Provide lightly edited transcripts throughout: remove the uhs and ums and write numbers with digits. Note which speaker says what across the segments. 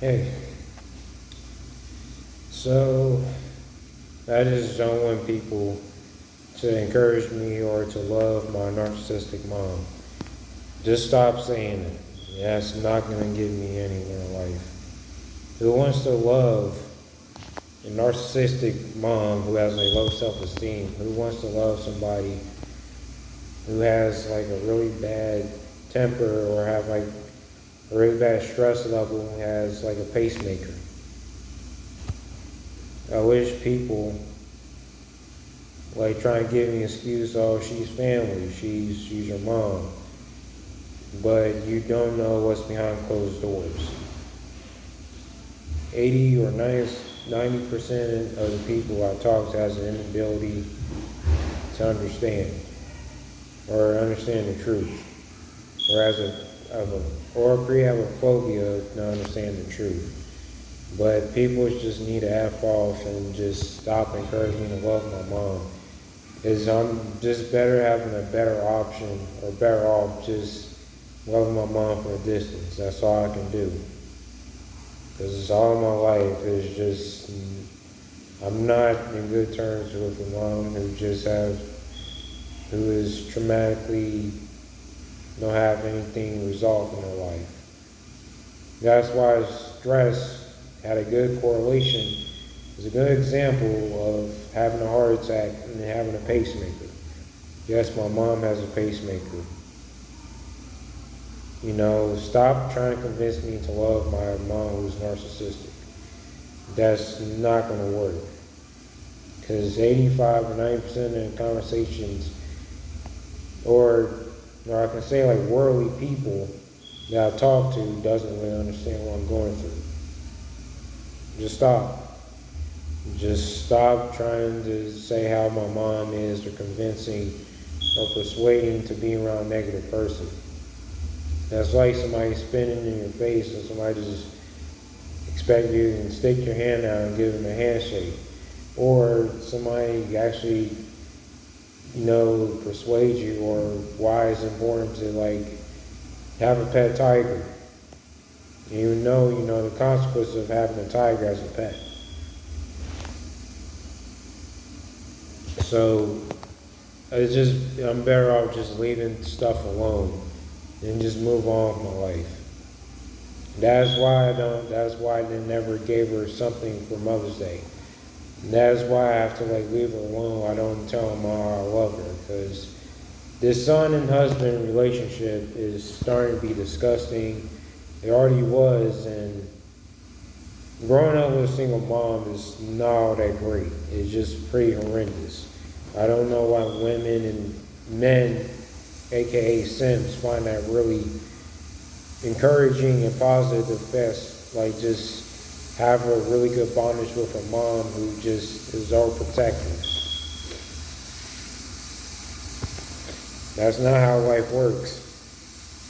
Speaker 1: Hey, so I just don't want people to encourage me or to love my narcissistic mom. Just stop saying it. That's not going to get me anywhere in life. Who wants to love a narcissistic mom who has a low self-esteem? Who wants to love somebody who has like a really bad temper or have like a really bad stress level and has like a pacemaker? I wish people like try and give me an excuse, oh, she's family, she's your mom. But you don't know what's behind closed doors. 80 or 90% of the people I talk to has an inability to understand or understand the truth, or have a phobia to understand the truth. But people just need to F off and just stop encouraging me to love my mom. Because I'm just better having a better option, or better off just loving my mom from a distance. That's all I can do. Because all my life is just, I'm not in good terms with a mom who is traumatically, don't have anything resolved in her life. That's why stress had a good correlation. It's a good example of having a heart attack and having a pacemaker. Yes, my mom has a pacemaker. You know, stop trying to convince me to love my mom who's narcissistic. That's not going to work. Because 85 or 90% of the conversations, or I can say like worldly people that I talk to doesn't really understand what I'm going through. Just stop. Just stop trying to say how my mom is, or convincing or persuading to be around a negative person. That's like somebody spitting in your face and somebody just expect you to stick your hand out and give them a handshake. Or somebody actually, persuade you, or why it's important to like have a pet tiger. Even though, the consequences of having a tiger as a pet. So I'm better off just leaving stuff alone and just move on with my life. That's why I never gave her something for Mother's Day. And that's why I have to like leave her alone. I don't tell her how I love her, because this son and husband relationship is starting to be disgusting. It already was, and growing up with a single mom is not all that great. It's just pretty horrendous. I don't know why women and men, aka simps, find that really encouraging and positive effects. Like just have a really good bondage with a mom who just is overprotective. That's not how life works.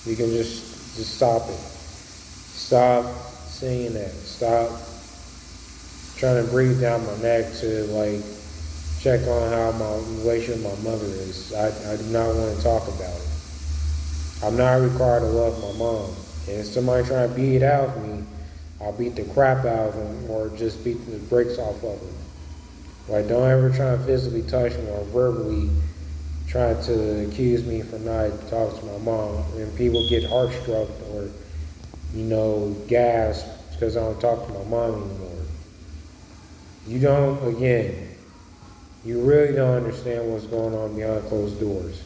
Speaker 1: You can just stop it. Stop saying that. Stop trying to breathe down my neck to like check on how my relationship with my mother is. I do not want to talk about it. I'm not required to love my mom. And if somebody trying to beat it out of me, I'll beat the crap out of them, or just beat the brakes off of them. Like, don't ever try to physically touch me or verbally try to accuse me for not talking to my mom. And people get heart-struck or, gasp because I don't talk to my mom anymore. You really don't understand what's going on behind closed doors.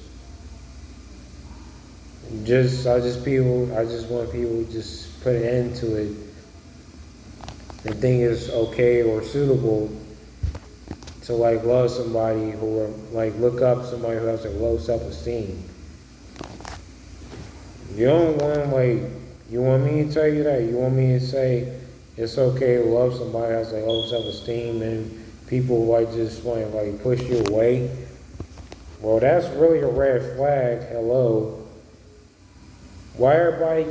Speaker 1: I just want people to just put an end to it and think it's okay or suitable to like love somebody or like look up somebody who has a low self-esteem. You want me to tell you that? You want me to say it's okay to love somebody who has a low self-esteem and people like just want to like push you away? Well, that's really a red flag. Hello. Why everybody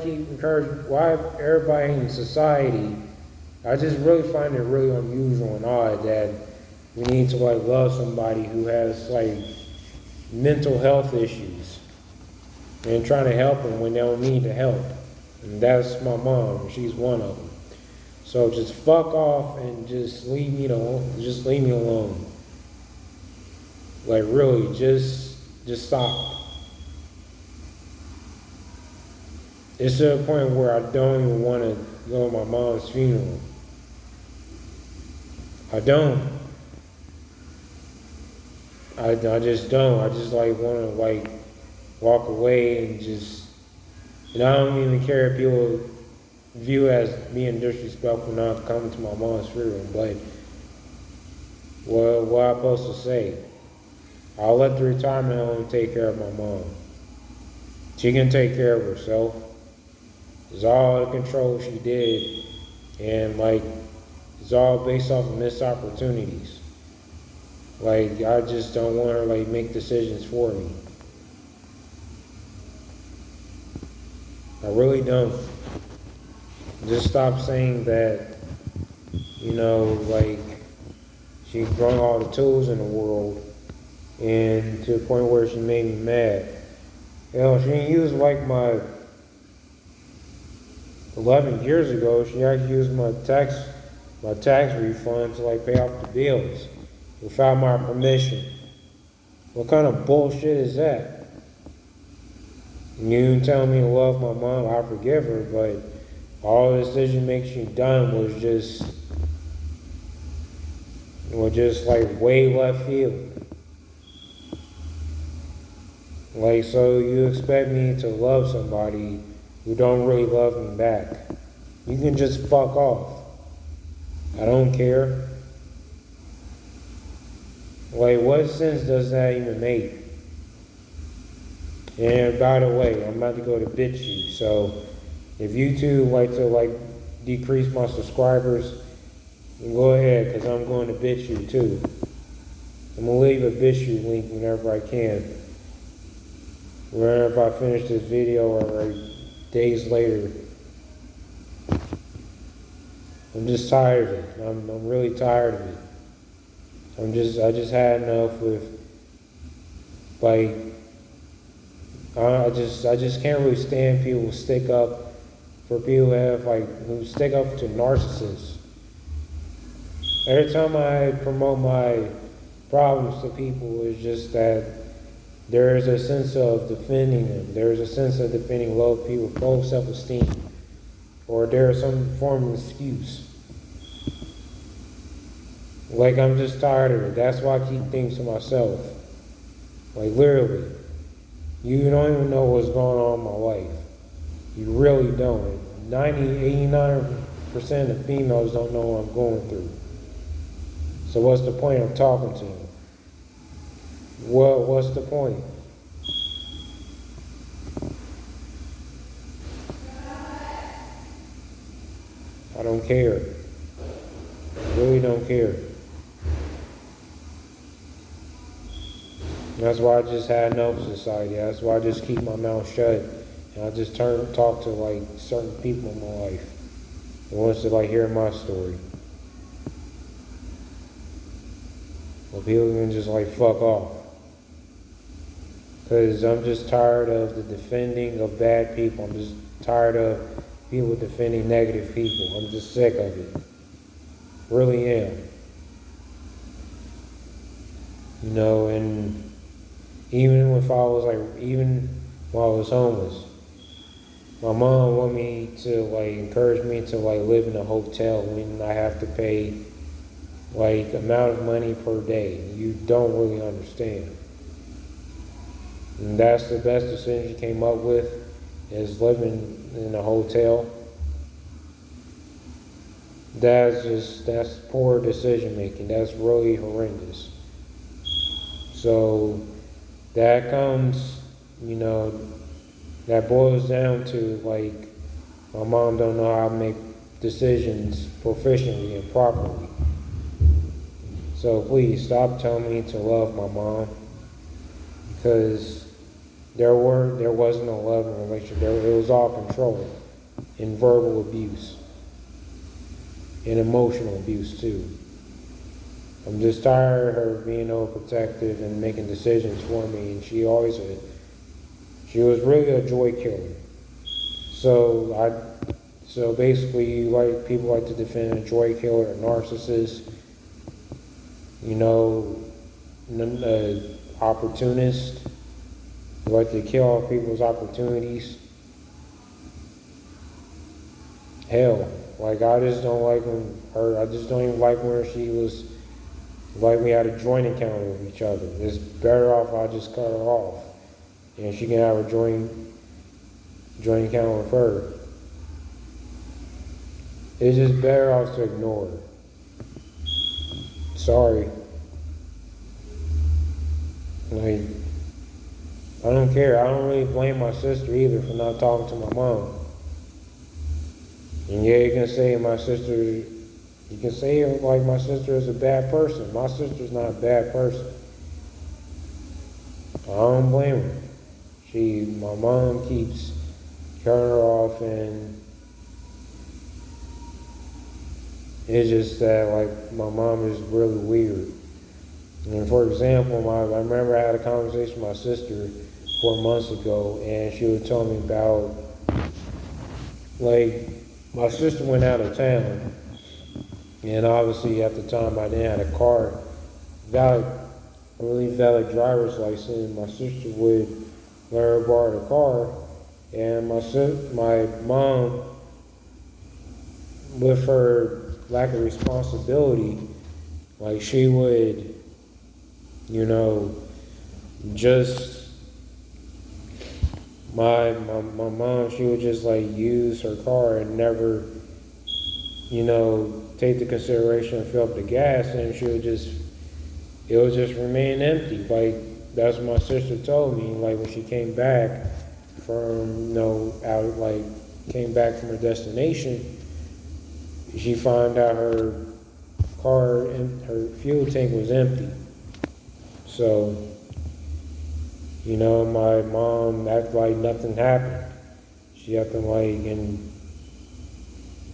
Speaker 1: in society, I just really find it really unusual and odd that we need to like love somebody who has like mental health issues and trying to help them when they don't need the help. And that's my mom. She's one of them. So just fuck off and just leave me alone. Just leave me alone. Like really, just stop. It's to a point where I don't even want to go to my mom's funeral. I don't. I just don't. I just like want to like walk away and just, and I don't even care if people view as being disrespectful not coming to my mom's funeral, but what am I supposed to say? I'll let the retirement home take care of my mom. She can take care of herself. It's all the control she did, and like it's all based off of missed opportunities. Like I just don't want her like make decisions for me. I really don't. Just stop saying that, you know, like she brought all the tools in the world, and to the point where she made me mad. Hell, she didn't use like my 11 years ago. She actually used my tax refund to like pay off the bills without my permission. What kind of bullshit is that? You telling me to love my mom, I forgive her, but all the decision making she done was just like way left field. Like, so you expect me to love somebody who don't really love me back? You can just fuck off. I don't care. Like, what sense does that even make? And by the way, I'm about to go to BitChute, so if you two like to like decrease my subscribers, go ahead, because I'm going to BitChute too. I'm going to leave a BitChute link whenever I can. Whenever I finish this video or like days later. I'm just tired of it. I'm really tired of it. I just had enough with like I just can't really stand people who stick up for people who stick up to narcissists. Every time I promote my problems to people, it's just that there is a sense of defending them. There is a sense of defending low people, low self-esteem, or there is some form of excuse. Like, I'm just tired of it. That's why I keep things to myself. Like, literally. You don't even know what's going on in my life. You really don't. 89% of females don't know what I'm going through. So what's the point of talking to them? What's the point? I don't care. I really don't care. That's why I just had enough of society. That's why I just keep my mouth shut. And I just talk to like certain people in my life who wants to like hear my story. Well, people can just like fuck off. Because I'm just tired of the defending of bad people. I'm just tired of people defending negative people. I'm just sick of it. Really am. You know, and even when I was homeless, my mom wanted me to like encourage me to like live in a hotel when I have to pay like amount of money per day. You don't really understand. And that's the best decision she came up with, is living in a hotel. That's poor decision making. That's really horrendous. So that comes, you know, that boils down to like my mom don't know how to make decisions proficiently and properly. So please stop telling me to love my mom, because there wasn't a loving relationship. It was all control and verbal abuse and emotional abuse too. I'm just tired of her being overprotective and making decisions for me, and she was really a joy killer. So So basically, people like to defend a joy killer, a narcissist, you know, opportunist. They like to kill all people's opportunities. Hell, like I just don't like I just don't even like when she was like we had a joint account with each other. It's better off I just cut her off, and she can have a joint account with her. It's just better off to ignore her. Sorry. Like, I don't care. I don't really blame my sister either for not talking to my mom. And yeah, you can say my sister is a bad person. My sister's not a bad person. I don't blame her. My mom keeps cutting her off, and it's just that, like, my mom is really weird. And for example, I remember I had a conversation with my sister 4 months ago, and she was telling me about, like, my sister went out of town, and obviously at the time I didn't have a car, a really valid driver's license. My sister would let her borrow the car, and my mom, with her lack of responsibility, like she would, just my mom, she would just like use her car and never, take the consideration and fill up the gas, and it would just remain empty. Like, that's what my sister told me, like when she came back from, came back from her destination, she found out her car and her fuel tank was empty. So, my mom acted like nothing happened. She acted like,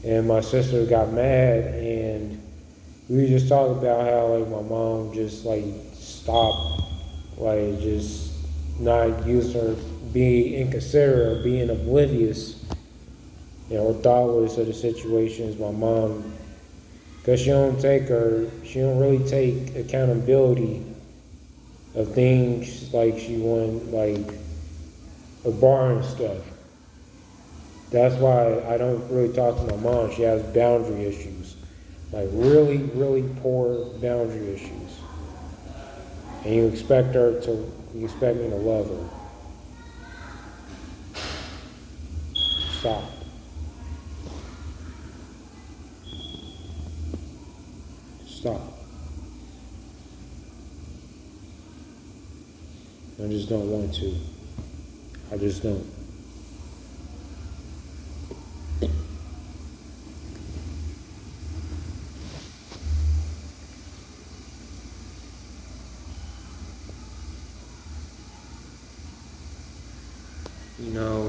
Speaker 1: and my sister got mad, and we just talked about how, like, my mom just, like, stopped, like, just not use her, being inconsiderate or being oblivious, or thoughtless of the situations. My mom, because she don't really take accountability of things like she won, like a bar and stuff. That's why I don't really talk to my mom. She has boundary issues, like really, really poor boundary issues. And you expect me to love her. Stop. Stop. I just don't want to. I just don't.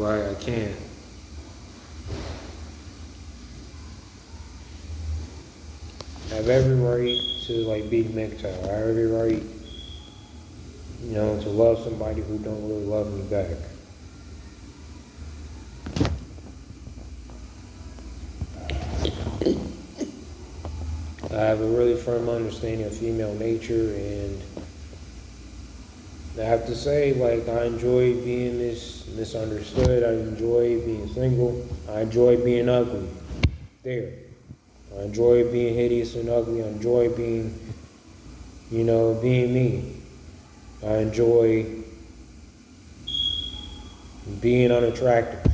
Speaker 1: I can't. I have every right to be MGTOW. I have every right, to love somebody who don't really love me back. I have a really firm understanding of female nature, and I have to say, I enjoy being misunderstood. I enjoy being single. I enjoy being ugly. There. I enjoy being hideous and ugly. I enjoy being, being me. I enjoy being unattractive.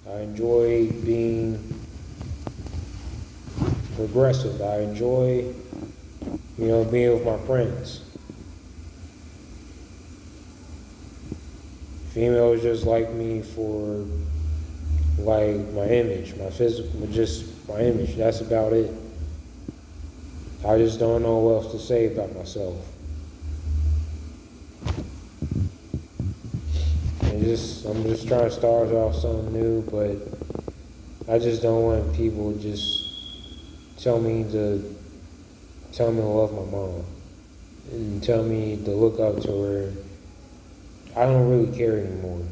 Speaker 1: I enjoy being progressive. I enjoy, being with my friends. Females just like me for, my image, my physical, just my image. That's about it. I just don't know what else to say about myself. I'm just trying to start off something new, but I just don't want people to just tell me to love my mom and tell me to look up to her. I don't really care anymore.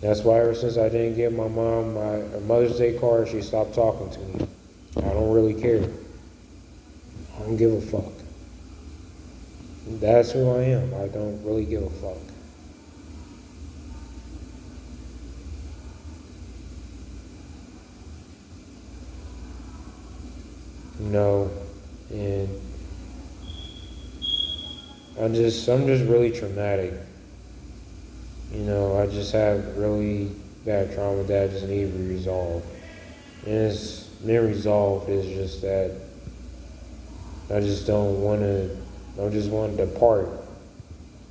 Speaker 1: That's why ever since I didn't give my mom my Mother's Day card, she stopped talking to me. I don't really care. I don't give a fuck. That's who I am. I don't really give a fuck. You know, and I'm just really traumatic. You know, I just have really bad trauma that just need to be resolved. And it's been resolved. It's just that I just don't want to. I just want to depart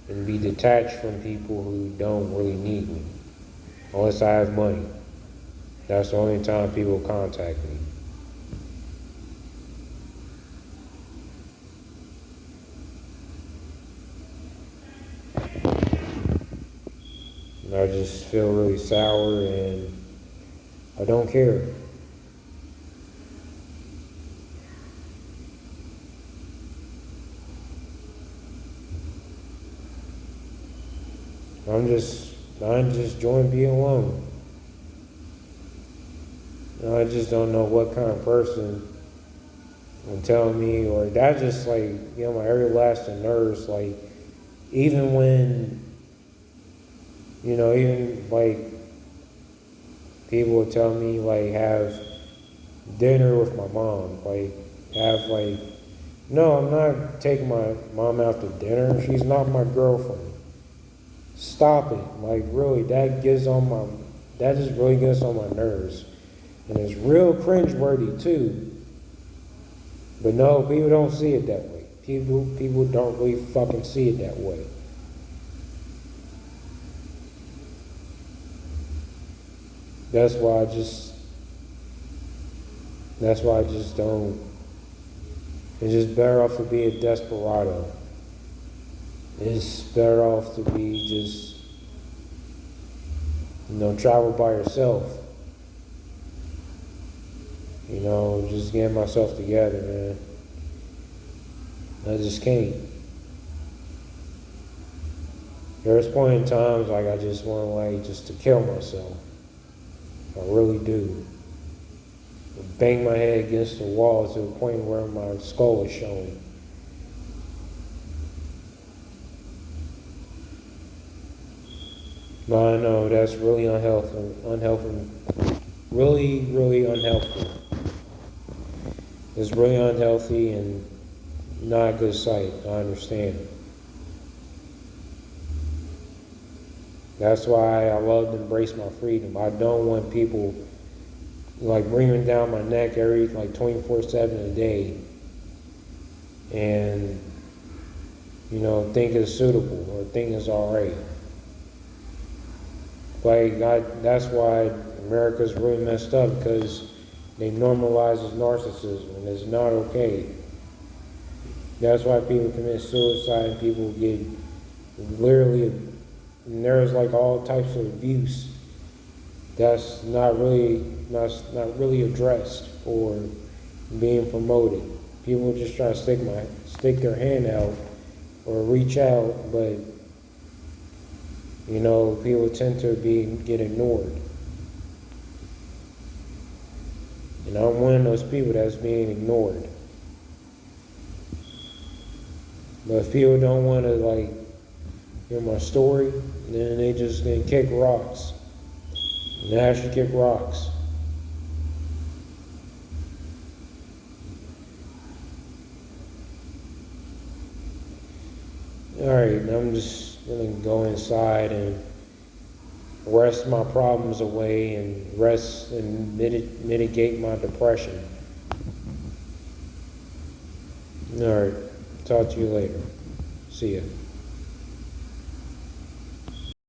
Speaker 1: and be detached from people who don't really need me, unless I have money. That's the only time people contact me. And I just feel really sour and I don't care. I'm just enjoying being alone. I just don't know what kind of person will tell me, or that just like, you know, my everlasting nerves, like, even when, you know, even like people will tell me, like, have dinner with my mom, like, have like, no, I'm not taking my mom out to dinner. She's not my girlfriend. Stop it. Like, really, that just really gets on my nerves. And it's real cringeworthy too. But no, people don't see it that way. People don't really fucking see it that way. That's why I just don't. It's just better off to be a desperado. It's better off to be just, you know, travel by yourself. You know, just getting myself together, man. I just can't. There's plenty of times like I just want to like just to kill myself. I really do. Bang my head against the wall to the point where my skull is showing. But I know that's really unhealthy, really unhealthy. It's really unhealthy and not a good sight, I understand. That's why I love to embrace my freedom. I don't want people like breathing down my neck every like 24/7 a day and, you know, think it's suitable or think it's alright. Like, that's why America's really messed up, because they normalizes narcissism, and it's not okay. That's why people commit suicide and people get literally, and there's like all types of abuse that's not really addressed or being promoted. People just try to stick their hand out or reach out, but, you know, people tend to get ignored. And I'm one of those people that's being ignored. But if people don't want to, like, hear my story, then they just gonna kick rocks. And they actually kick rocks. Alright, I'm just gonna go inside and rest my problems away and rest and mitigate my depression. Alright, talk to you later. See ya.